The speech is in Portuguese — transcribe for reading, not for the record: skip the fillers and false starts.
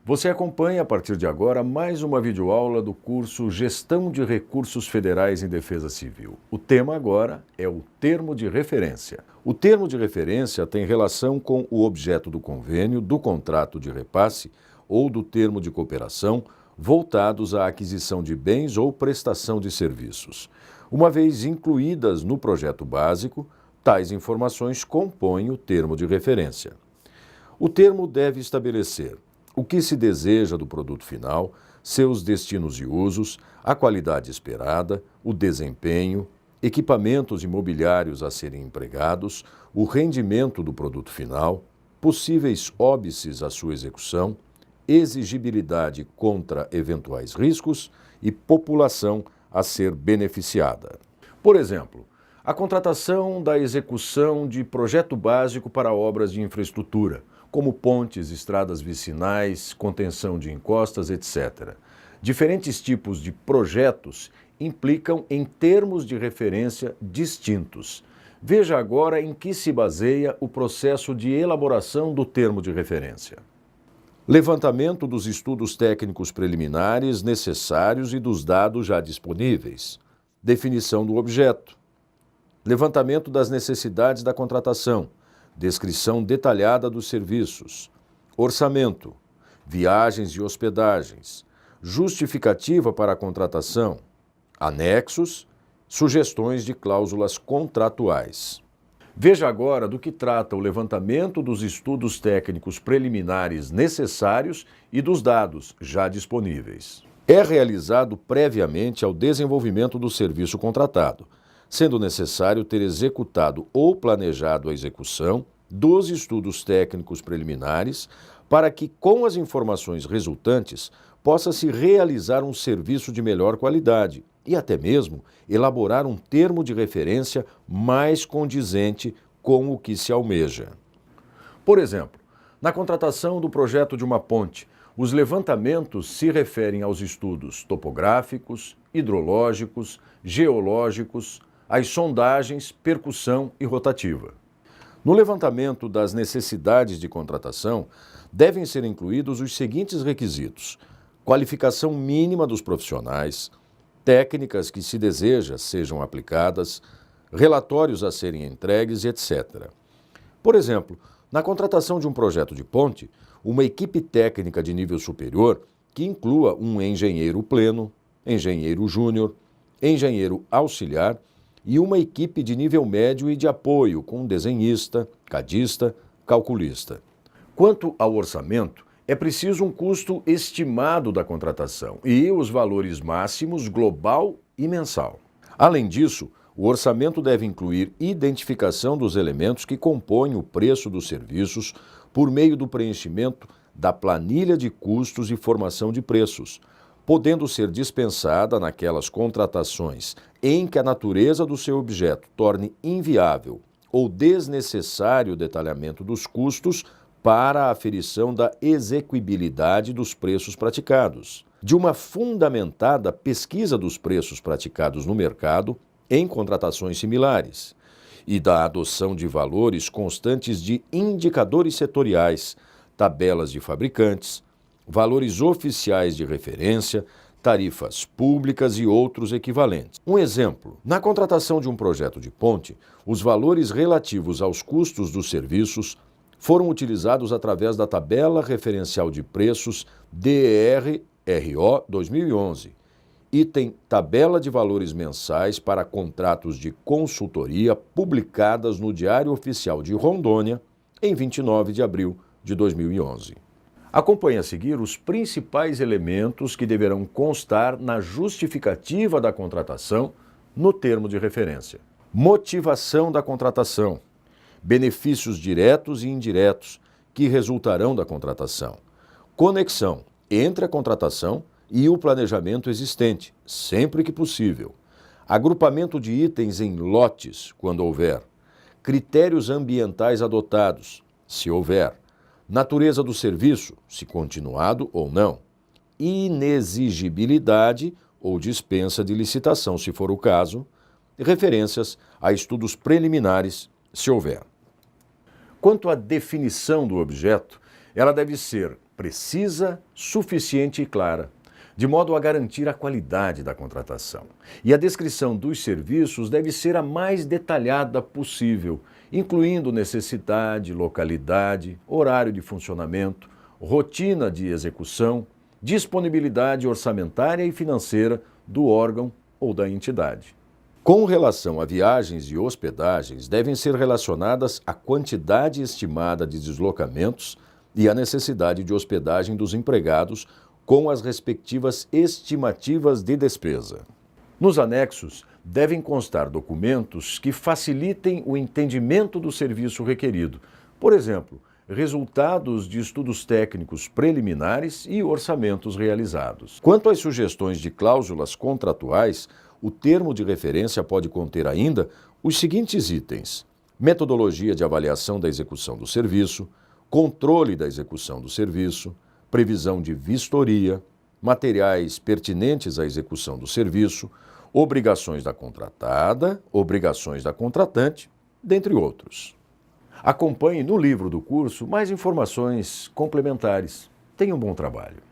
Você acompanha a partir de agora mais uma videoaula do curso Gestão de Recursos Federais em Defesa Civil. O tema agora é o termo de referência. O termo de referência tem relação com o objeto do convênio, do contrato de repasse ou do termo de cooperação voltados à aquisição de bens ou prestação de serviços. Uma vez incluídas no projeto básico, tais informações compõem o termo de referência. O termo deve estabelecer o que se deseja do produto final, seus destinos e usos, a qualidade esperada, o desempenho, equipamentos imobiliários a serem empregados, o rendimento do produto final, possíveis óbices à sua execução, exigibilidade contra eventuais riscos e população a ser beneficiada. Por exemplo, a contratação da execução de projeto básico para obras de infraestrutura, como pontes, estradas vicinais, contenção de encostas, etc. Diferentes tipos de projetos implicam em termos de referência distintos. Veja agora em que se baseia o processo de elaboração do termo de referência. Levantamento dos estudos técnicos preliminares necessários e dos dados já disponíveis. Definição do objeto. Levantamento das necessidades da contratação. Descrição detalhada dos serviços, orçamento, viagens e hospedagens, justificativa para a contratação, anexos, sugestões de cláusulas contratuais. Veja agora do que trata o levantamento dos estudos técnicos preliminares necessários e dos dados já disponíveis. É realizado previamente ao desenvolvimento do serviço contratado, sendo necessário ter executado ou planejado a execução dos estudos técnicos preliminares para que, com as informações resultantes, possa-se realizar um serviço de melhor qualidade e até mesmo elaborar um termo de referência mais condizente com o que se almeja. Por exemplo, na contratação do projeto de uma ponte, os levantamentos se referem aos estudos topográficos, hidrológicos, geológicos, as sondagens, percussão e rotativa. No levantamento das necessidades de contratação, devem ser incluídos os seguintes requisitos: qualificação mínima dos profissionais, técnicas que se deseja sejam aplicadas, relatórios a serem entregues, etc. Por exemplo, na contratação de um projeto de ponte, uma equipe técnica de nível superior que inclua um engenheiro pleno, engenheiro júnior, engenheiro auxiliar e uma equipe de nível médio e de apoio, com desenhista, cadista, calculista. Quanto ao orçamento, é preciso um custo estimado da contratação e os valores máximos global e mensal. Além disso, o orçamento deve incluir identificação dos elementos que compõem o preço dos serviços por meio do preenchimento da planilha de custos e formação de preços, podendo ser dispensada naquelas contratações em que a natureza do seu objeto torne inviável ou desnecessário o detalhamento dos custos para a aferição da exequibilidade dos preços praticados, de uma fundamentada pesquisa dos preços praticados no mercado em contratações similares e da adoção de valores constantes de indicadores setoriais, tabelas de fabricantes, valores oficiais de referência, tarifas públicas e outros equivalentes. Um exemplo, na contratação de um projeto de ponte, os valores relativos aos custos dos serviços foram utilizados através da Tabela Referencial de Preços DER-RO 2011, item Tabela de Valores Mensais para Contratos de Consultoria publicadas no Diário Oficial de Rondônia em 29 de abril de 2011. Acompanhe a seguir os principais elementos que deverão constar na justificativa da contratação no termo de referência. Motivação da contratação, benefícios diretos e indiretos que resultarão da contratação, conexão entre a contratação e o planejamento existente, sempre que possível, agrupamento de itens em lotes, quando houver, critérios ambientais adotados, se houver, natureza do serviço, se continuado ou não, inexigibilidade ou dispensa de licitação, se for o caso, referências a estudos preliminares, se houver. Quanto à definição do objeto, ela deve ser precisa, suficiente e clara, de modo a garantir a qualidade da contratação. E a descrição dos serviços deve ser a mais detalhada possível, incluindo necessidade, localidade, horário de funcionamento, rotina de execução, disponibilidade orçamentária e financeira do órgão ou da entidade. Com relação a viagens e hospedagens, devem ser relacionadas a quantidade estimada de deslocamentos e a necessidade de hospedagem dos empregados com as respectivas estimativas de despesa. Nos anexos, devem constar documentos que facilitem o entendimento do serviço requerido, por exemplo, resultados de estudos técnicos preliminares e orçamentos realizados. Quanto às sugestões de cláusulas contratuais, o termo de referência pode conter ainda os seguintes itens: metodologia de avaliação da execução do serviço, controle da execução do serviço, previsão de vistoria, materiais pertinentes à execução do serviço, obrigações da contratada, obrigações da contratante, dentre outros. Acompanhe no livro do curso mais informações complementares. Tenha um bom trabalho.